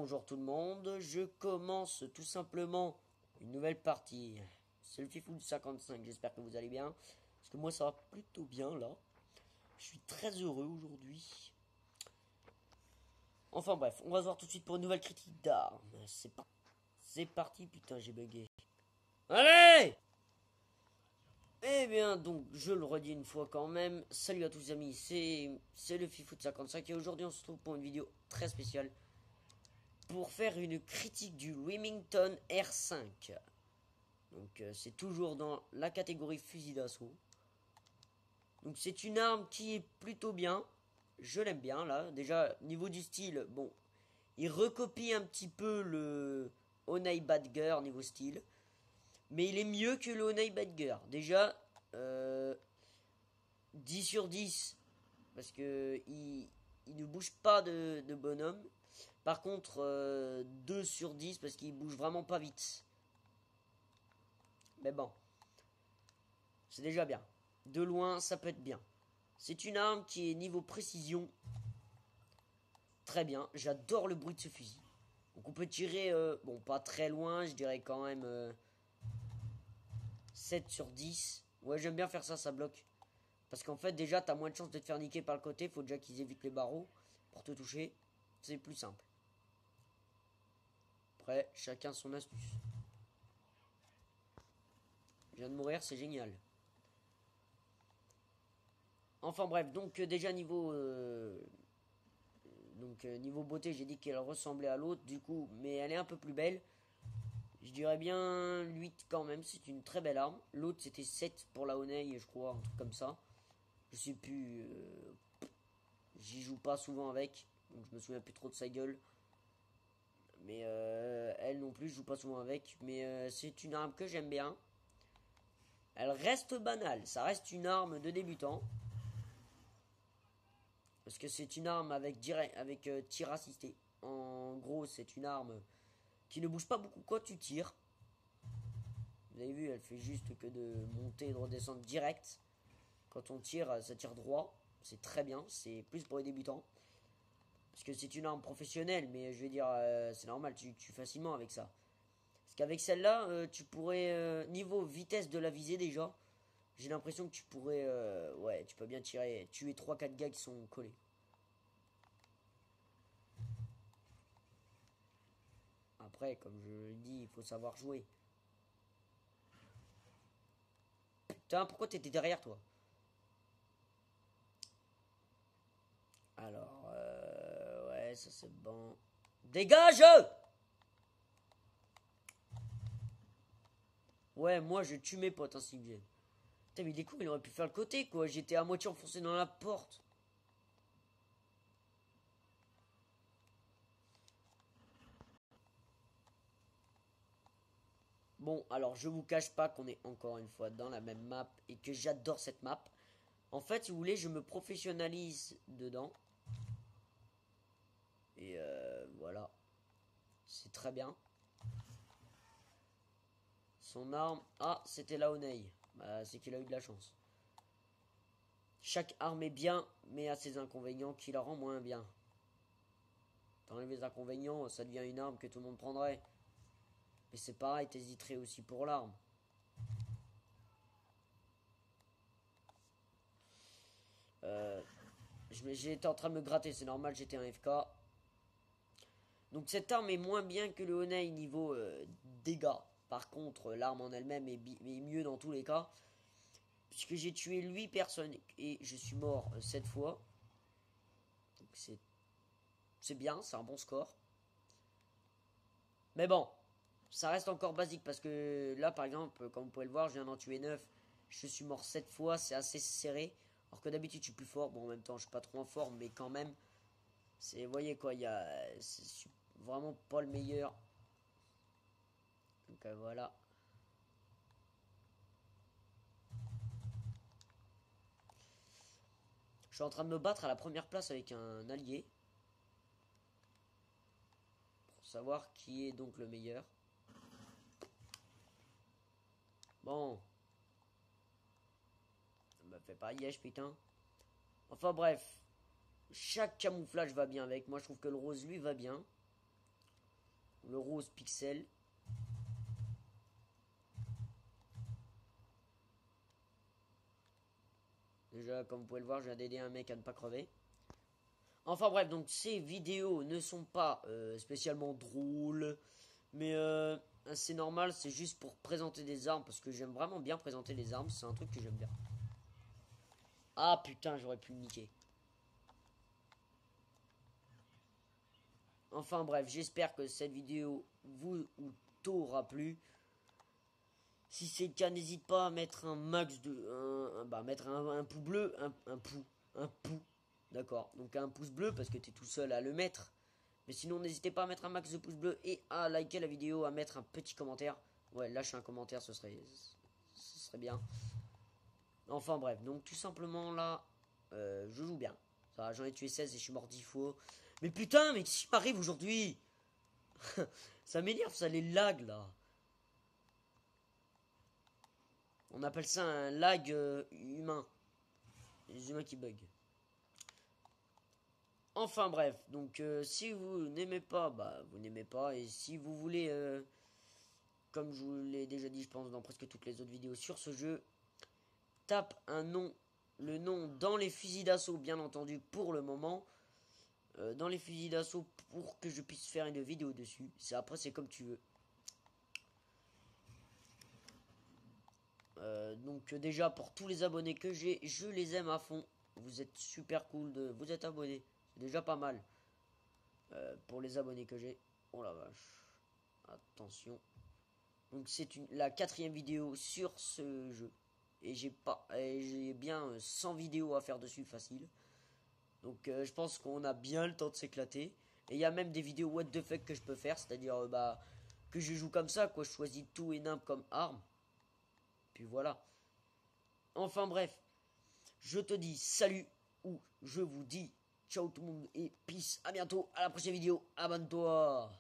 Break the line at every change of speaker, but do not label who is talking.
Bonjour tout le monde, je commence tout simplement une nouvelle partie. C'est le Fifou du 55, j'espère que vous allez bien. Parce que moi ça va plutôt bien là. Je suis très heureux aujourd'hui. Enfin bref, on va se voir tout de suite pour une nouvelle critique d'armes. C'est parti, putain j'ai bugué. Allez! Eh bien donc je le redis une fois quand même. Salut à tous les amis, c'est le Fifou de 55 et aujourd'hui on se retrouve pour une vidéo très spéciale. Pour faire une critique du Remington R5. Donc c'est toujours dans la catégorie fusil d'assaut. Donc c'est une arme qui est plutôt bien. Je l'aime bien là. Déjà niveau du style, bon, il recopie un petit peu le Honey Badger niveau style. Mais il est mieux que le Honey Badger. Déjà 10 sur 10. Parce que il ne bouge pas de bonhomme. Par contre 2 sur 10 parce qu'il bouge vraiment pas vite. Mais bon, c'est déjà bien. De loin, ça peut être bien. C'est une arme qui est niveau précision très bien. J'adore le bruit de ce fusil. Donc on peut tirer, bon pas très loin, je dirais quand même 7 sur 10. Ouais, j'aime bien faire ça, ça bloque. Parce qu'en fait déjà, t'as moins de chances de te faire niquer par le côté. Faut déjà qu'ils évitent les barreaux pour te toucher. C'est plus simple. Après, chacun son astuce. Je viens de mourir, c'est génial. Enfin bref, donc déjà niveau niveau beauté, j'ai dit qu'elle ressemblait à l'autre du coup, mais elle est un peu plus belle. Je dirais bien 8 quand même, c'est une très belle arme. L'autre c'était 7 pour la Honey, je crois, un truc comme ça. Je sais plus, j'y joue pas souvent avec, donc je me souviens plus trop de sa gueule. Mais elle non plus, je joue pas souvent avec, mais c'est une arme que j'aime bien. Elle reste banale, ça reste une arme de débutant. Parce que c'est une arme avec tir assisté. En gros, c'est une arme qui ne bouge pas beaucoup quand tu tires. Vous avez vu, elle fait juste que de monter et de redescendre direct. Quand on tire, ça tire droit. C'est très bien, c'est plus pour les débutants. Parce que c'est une arme professionnelle, mais je veux dire, c'est normal, tu tues facilement avec ça. Parce qu'avec celle-là, tu pourrais, niveau vitesse de la visée déjà, j'ai l'impression que tu pourrais, ouais, tu peux bien tuer 3-4 gars qui sont collés. Après, comme je le dis, il faut savoir jouer. Putain, pourquoi t'étais derrière toi? Alors, ouais, ça c'est bon. Dégage! Ouais, moi je tue mes potes, hein, s'ils viennent. Putain, mais il est con, il aurait pu faire le côté, quoi. J'étais à moitié enfoncé dans la porte. Bon, alors je vous cache pas qu'on est encore une fois dans la même map et que j'adore cette map. En fait, si vous voulez, je me professionnalise dedans. Et voilà. C'est très bien. Son arme. Ah, c'était la Honey. Bah, c'est qu'il a eu de la chance. Chaque arme est bien, mais a ses inconvénients qui la rend moins bien. T'enlèves les inconvénients, ça devient une arme que tout le monde prendrait. Mais c'est pareil, t'hésiterais aussi pour l'arme. J'étais en train de me gratter, c'est normal, j'étais un FK. Donc cette arme est moins bien que le Honey niveau dégâts. Par contre, l'arme en elle-même est mieux dans tous les cas. Puisque j'ai tué 8 personnes et je suis mort 7 fois. Donc c'est bien, c'est un bon score. Mais bon, ça reste encore basique parce que là par exemple, comme vous pouvez le voir, je viens d'en tuer 9. Je suis mort 7 fois, c'est assez serré. Alors que d'habitude je suis plus fort. Bon, en même temps je suis pas trop en forme, mais quand même. Vous voyez quoi, c'est vraiment pas le meilleur. Donc voilà. Je suis en train de me battre à la première place avec un allié. Pour savoir qui est donc le meilleur. Bon. Ça me fait pas yesh, putain. Enfin bref. Chaque camouflage va bien avec. Moi je trouve que le rose lui va bien. le rose pixel. Déjà, comme vous pouvez le voir, je viens d'aider un mec à ne pas crever. Enfin bref, donc ces vidéos ne sont pas spécialement drôles. Mais c'est normal, c'est juste pour présenter des armes. Parce que j'aime vraiment bien présenter les armes. C'est un truc que j'aime bien. Ah putain, j'aurais pu le niquer. Enfin bref, j'espère que cette vidéo vous t'aura plu. Si c'est le cas, n'hésite pas à mettre un max de... mettre un pouce bleu. Un pouce. D'accord. Donc un pouce bleu parce que tu es tout seul à le mettre. Mais sinon, n'hésitez pas à mettre un max de pouces bleus et à liker la vidéo, à mettre un petit commentaire. Ouais, lâchez un commentaire, ce serait bien. Enfin bref, donc tout simplement là, je joue bien. Ça, j'en ai tué 16 et je suis mort 10 fois. Mais putain, mais qu'est-ce qui m'arrive aujourd'hui? Ça m'énerve, ça, les lags là. On appelle ça un lag humain. Les humains qui bug. Enfin bref, donc si vous n'aimez pas, bah vous n'aimez pas. Et si vous voulez, comme je vous l'ai déjà dit, je pense, dans presque toutes les autres vidéos sur ce jeu, tape le nom dans les fusils d'assaut, bien entendu, pour le moment. Dans les fusils d'assaut pour que je puisse faire une vidéo dessus. Après, c'est comme tu veux. Donc déjà, pour tous les abonnés que j'ai, je les aime à fond. Vous êtes super cool de vous êtes abonnés. C'est déjà pas mal. Pour les abonnés que j'ai. Oh la vache. Attention. Donc c'est la 4e vidéo sur ce jeu. Et j'ai bien 100 vidéos à faire dessus facile. Donc je pense qu'on a bien le temps de s'éclater. Et il y a même des vidéos what the fuck que je peux faire. C'est-à-dire que je joue comme ça, quoi. Je choisis tout et n'importe comme arme. Puis voilà. Enfin bref. Je te dis salut. Ou je vous dis ciao tout le monde. Et peace. À bientôt. À la prochaine vidéo. Abonne-toi.